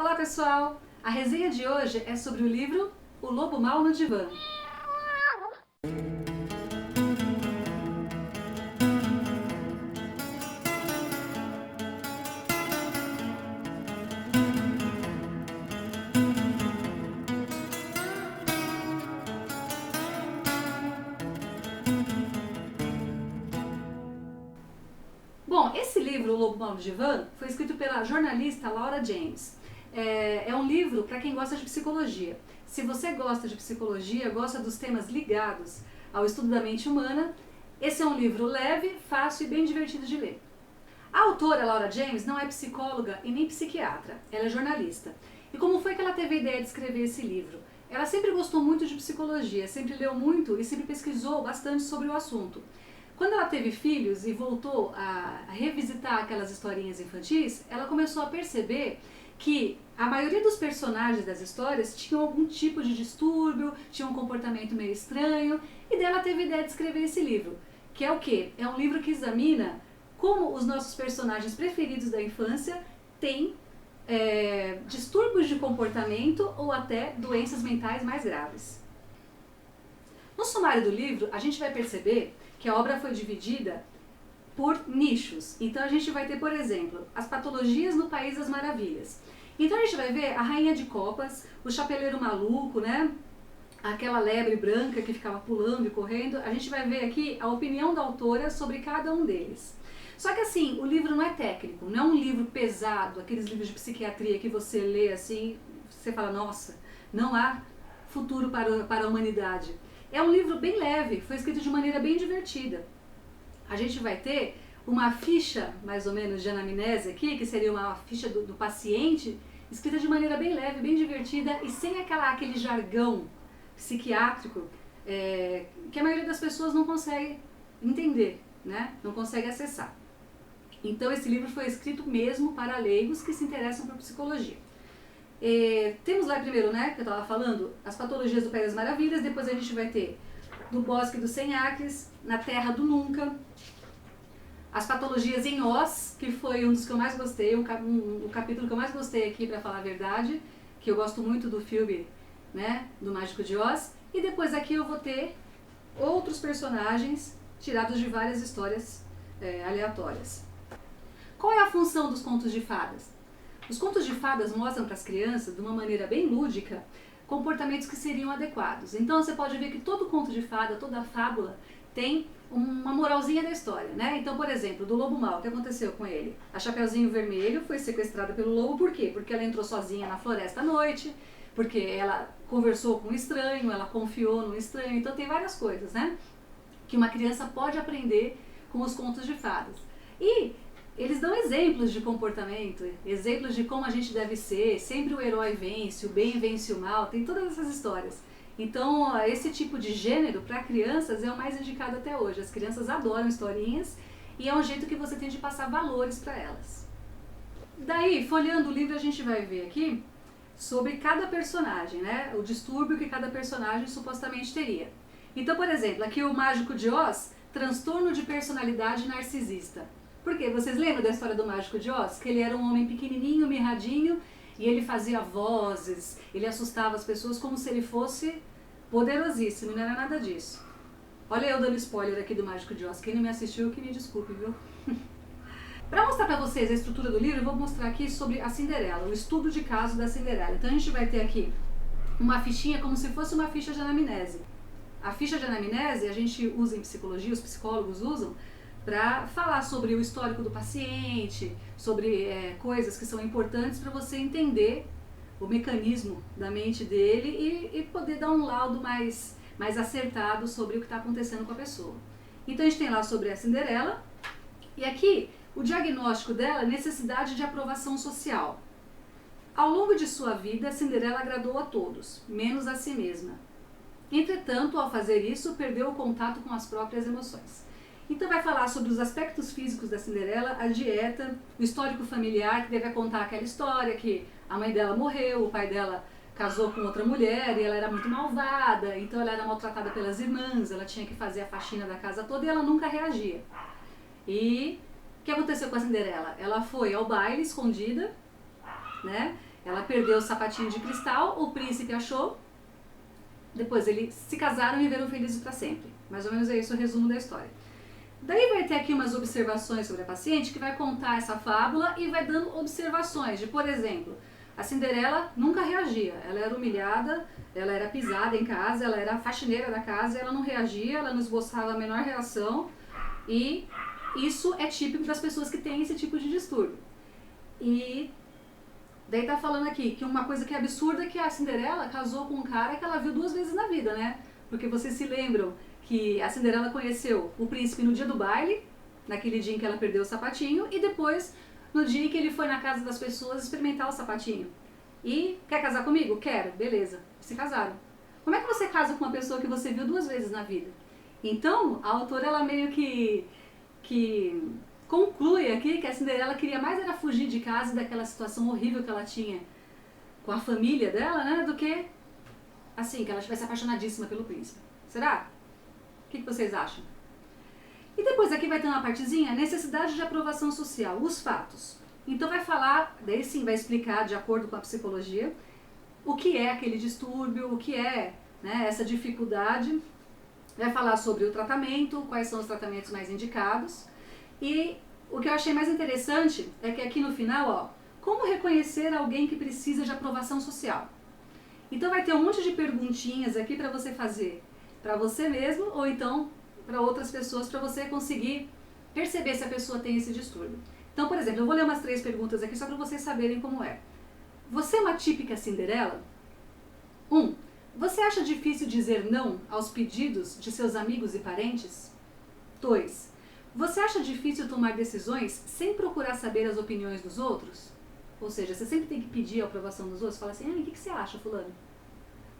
Olá pessoal! A resenha de hoje é sobre o livro O Lobo Mau no Divã. Bom, esse livro, O Lobo Mau no Divã, foi escrito pela jornalista Laura James. É um livro para quem gosta de psicologia. Se você gosta de psicologia, gosta dos temas ligados ao estudo da mente humana, esse é um livro leve, fácil e bem divertido de ler. A autora Laura James não é psicóloga e nem psiquiatra, ela é jornalista. E como foi que ela teve a ideia de escrever esse livro? Ela sempre gostou muito de psicologia, sempre leu muito e sempre pesquisou bastante sobre o assunto. Quando ela teve filhos e voltou a revisitar aquelas historinhas infantis, ela começou a perceber que a maioria dos personagens das histórias tinham algum tipo de distúrbio, tinham um comportamento meio estranho, e daí ela teve a ideia de escrever esse livro, que é o quê? É um livro que examina como os nossos personagens preferidos da infância têm distúrbios de comportamento ou até doenças mentais mais graves. No sumário do livro, a gente vai perceber que a obra foi dividida por nichos. Então a gente vai ter, por exemplo, as patologias no País das Maravilhas. Então a gente vai ver a Rainha de Copas, o Chapeleiro Maluco, né? Aquela lebre branca que ficava pulando e correndo. A gente vai ver aqui a opinião da autora sobre cada um deles. Só que assim, o livro não é técnico, não é um livro pesado, aqueles livros de psiquiatria que você lê assim, você fala, nossa, não há futuro para a humanidade. É um livro bem leve, foi escrito de maneira bem divertida. A gente vai ter uma ficha, mais ou menos, de anamnese aqui, que seria uma ficha do paciente, escrita de maneira bem leve, bem divertida e sem aquele jargão psiquiátrico que a maioria das pessoas não consegue entender, né? Não consegue acessar. Então esse livro foi escrito mesmo para leigos que se interessam por psicologia. Temos lá primeiro, né, que eu estava falando, as patologias do País das Maravilhas, depois a gente vai ter do Bosque dos 100 Acres, Na Terra do Nunca, as patologias em Oz, que foi um dos que eu mais gostei, o capítulo que eu mais gostei aqui, para falar a verdade, que eu gosto muito do filme, né, do Mágico de Oz, e depois aqui eu vou ter outros personagens tirados de várias histórias aleatórias. Qual é a função dos contos de fadas? Os contos de fadas mostram para as crianças, de uma maneira bem lúdica, comportamentos que seriam adequados. Então você pode ver que todo conto de fada, toda fábula, tem uma moralzinha da história, né? Então, por exemplo, do Lobo Mau, o que aconteceu com ele? A Chapeuzinho Vermelho foi sequestrada pelo lobo, por quê? Porque ela entrou sozinha na floresta à noite, porque ela conversou com um estranho, ela confiou num estranho, então tem várias coisas, né? Que uma criança pode aprender com os contos de fadas. E eles dão exemplos de comportamento, exemplos de como a gente deve ser, sempre o herói vence, o bem vence o mal, tem todas essas histórias. Então, esse tipo de gênero para crianças é o mais indicado até hoje. As crianças adoram historinhas e é um jeito que você tem de passar valores para elas. Daí, folheando o livro, a gente vai ver aqui sobre cada personagem, né? O distúrbio que cada personagem supostamente teria. Então, por exemplo, aqui o Mágico de Oz, transtorno de personalidade narcisista. Por quê? Vocês lembram da história do Mágico de Oz? Que ele era um homem pequenininho, mirradinho, e ele fazia vozes, ele assustava as pessoas como se ele fosse poderosíssimo, e não era nada disso. Olha eu dando spoiler aqui do Mágico de Oz, quem não me assistiu que me desculpe, viu? Para mostrar para vocês a estrutura do livro, eu vou mostrar aqui sobre a Cinderela, o estudo de caso da Cinderela. Então a gente vai ter aqui uma fichinha como se fosse uma ficha de anamnese. A ficha de anamnese a gente usa em psicologia, os psicólogos usam, para falar sobre o histórico do paciente, sobre coisas que são importantes para você entender o mecanismo da mente dele e poder dar um laudo mais acertado sobre o que está acontecendo com a pessoa. Então a gente tem lá sobre a Cinderela, e aqui o diagnóstico dela é necessidade de aprovação social. Ao longo de sua vida, Cinderela agradou a todos, menos a si mesma. Entretanto, ao fazer isso, perdeu o contato com as próprias emoções. Então vai falar sobre os aspectos físicos da Cinderela, a dieta, o histórico familiar, que deve contar aquela história que a mãe dela morreu, o pai dela casou com outra mulher e ela era muito malvada, então ela era maltratada pelas irmãs, ela tinha que fazer a faxina da casa toda e ela nunca reagia. E o que aconteceu com a Cinderela? Ela foi ao baile escondida, né? Ela perdeu o sapatinho de cristal, o príncipe achou, depois eles se casaram e viveram felizes para sempre. Mais ou menos é isso o resumo da história. Daí vai ter aqui umas observações sobre a paciente que vai contar essa fábula e vai dando observações de, por exemplo, a Cinderela nunca reagia, ela era humilhada, ela era pisada em casa, ela era a faxineira da casa, ela não reagia, ela não esboçava a menor reação, e isso é típico das pessoas que têm esse tipo de distúrbio. E daí tá falando aqui que uma coisa que é absurda é que a Cinderela casou com um cara que ela viu 2 vezes na vida, né? Porque vocês se lembram que a Cinderela conheceu o príncipe no dia do baile, naquele dia em que ela perdeu o sapatinho, e depois no dia em que ele foi na casa das pessoas experimentar o sapatinho. E, quer casar comigo? Quero. Beleza. Se casaram. Como é que você casa com uma pessoa que você viu 2 vezes na vida? Então, a autora, ela meio que conclui aqui que a Cinderela queria mais era fugir de casa daquela situação horrível que ela tinha com a família dela, né? Do que, assim, que ela estivesse apaixonadíssima pelo príncipe. Será? O que vocês acham? E depois aqui vai ter uma partezinha, necessidade de aprovação social, os fatos. Então vai falar, daí sim vai explicar, de acordo com a psicologia, o que é aquele distúrbio, o que é, né, essa dificuldade. Vai falar sobre o tratamento, quais são os tratamentos mais indicados. E o que eu achei mais interessante é que aqui no final, ó, como reconhecer alguém que precisa de aprovação social. Então vai ter um monte de perguntinhas aqui para você fazer, para você mesmo ou então para outras pessoas, para você conseguir perceber se a pessoa tem esse distúrbio. Então, por exemplo, eu vou ler umas 3 perguntas aqui só para vocês saberem como é. Você é uma típica Cinderela? 1. Você acha difícil dizer não aos pedidos de seus amigos e parentes? 2. Você acha difícil tomar decisões sem procurar saber as opiniões dos outros? Ou seja, você sempre tem que pedir a aprovação dos outros, fala assim, o que você acha, fulano?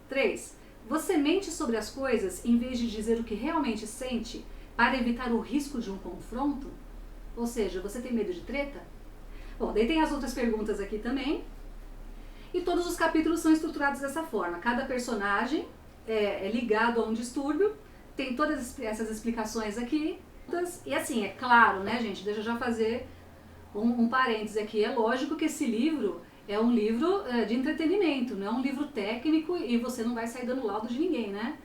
3. Você mente sobre as coisas em vez de dizer o que realmente sente para evitar o risco de um confronto? Ou seja, você tem medo de treta? Bom, daí tem as outras perguntas aqui também. E todos os capítulos são estruturados dessa forma. Cada personagem é ligado a um distúrbio. Tem todas essas explicações aqui. E assim, é claro, né, gente? Deixa eu já fazer um parêntese aqui. É lógico que esse livro é um livro de entretenimento, não é um livro técnico e você não vai sair dando laudo de ninguém, né?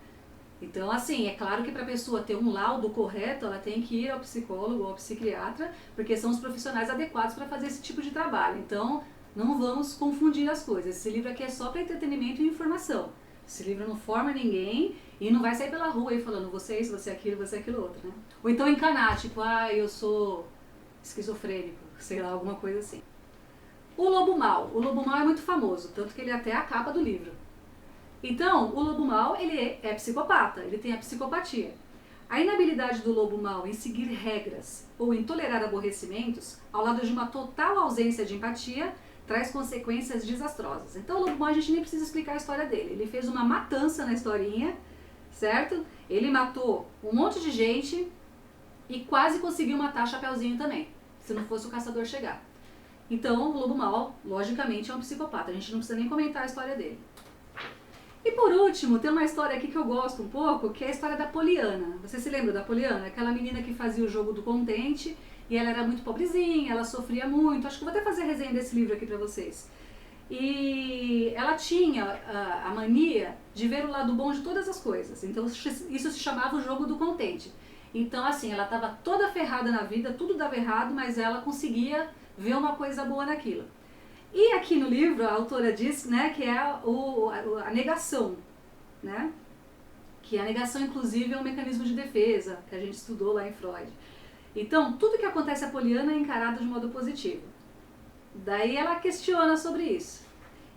Então, assim, é claro que para a pessoa ter um laudo correto, ela tem que ir ao psicólogo ou ao psiquiatra, porque são os profissionais adequados para fazer esse tipo de trabalho. Então, não vamos confundir as coisas. Esse livro aqui é só para entretenimento e informação. Esse livro não forma ninguém e não vai sair pela rua aí falando você é isso, você é aquilo outro, né? Ou então encanar, tipo, eu sou esquizofrênico, sei lá, alguma coisa assim. O Lobo Mau. O Lobo Mau é muito famoso, tanto que ele é até a capa do livro. Então, o Lobo Mau, ele é psicopata, ele tem a psicopatia. A inabilidade do Lobo Mau em seguir regras ou em tolerar aborrecimentos, ao lado de uma total ausência de empatia, traz consequências desastrosas. Então, o Lobo Mau, a gente nem precisa explicar a história dele. Ele fez uma matança na historinha, certo? Ele matou um monte de gente e quase conseguiu matar Chapeuzinho também, se não fosse o caçador chegar. Então, o Lobo Mau, logicamente, é um psicopata. A gente não precisa nem comentar a história dele. E por último, tem uma história aqui que eu gosto um pouco, que é a história da Poliana. Você se lembra da Poliana? Aquela menina que fazia o jogo do contente e ela era muito pobrezinha, ela sofria muito. Acho que vou até fazer a resenha desse livro aqui pra vocês. E ela tinha a mania de ver o lado bom de todas as coisas. Então isso se chamava o jogo do contente. Então assim, ela estava toda ferrada na vida, tudo dava errado, mas ela conseguia ver uma coisa boa naquilo. E aqui no livro a autora diz, né, que é a negação, né? Que a negação inclusive é um mecanismo de defesa, que a gente estudou lá em Freud. Então, tudo que acontece a Poliana é encarado de modo positivo. Daí ela questiona sobre isso.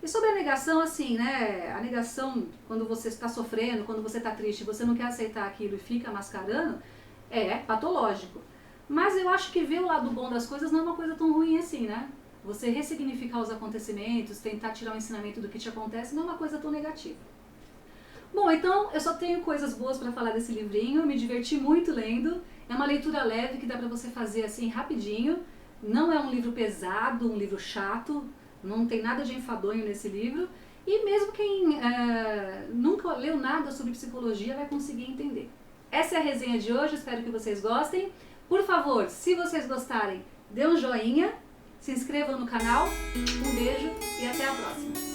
E sobre a negação, assim, né, a negação, quando você está sofrendo, quando você está triste, você não quer aceitar aquilo e fica mascarando, é patológico. Mas eu acho que ver o lado bom das coisas não é uma coisa tão ruim assim, né? Você ressignificar os acontecimentos, tentar tirar o ensinamento do que te acontece, não é uma coisa tão negativa. Bom, então eu só tenho coisas boas para falar desse livrinho, me diverti muito lendo, é uma leitura leve que dá para você fazer assim rapidinho, não é um livro pesado, um livro chato, não tem nada de enfadonho nesse livro, e mesmo quem nunca leu nada sobre psicologia vai conseguir entender. Essa é a resenha de hoje, espero que vocês gostem. Por favor, se vocês gostarem, dê um joinha, se inscrevam no canal, um beijo e até a a próxima!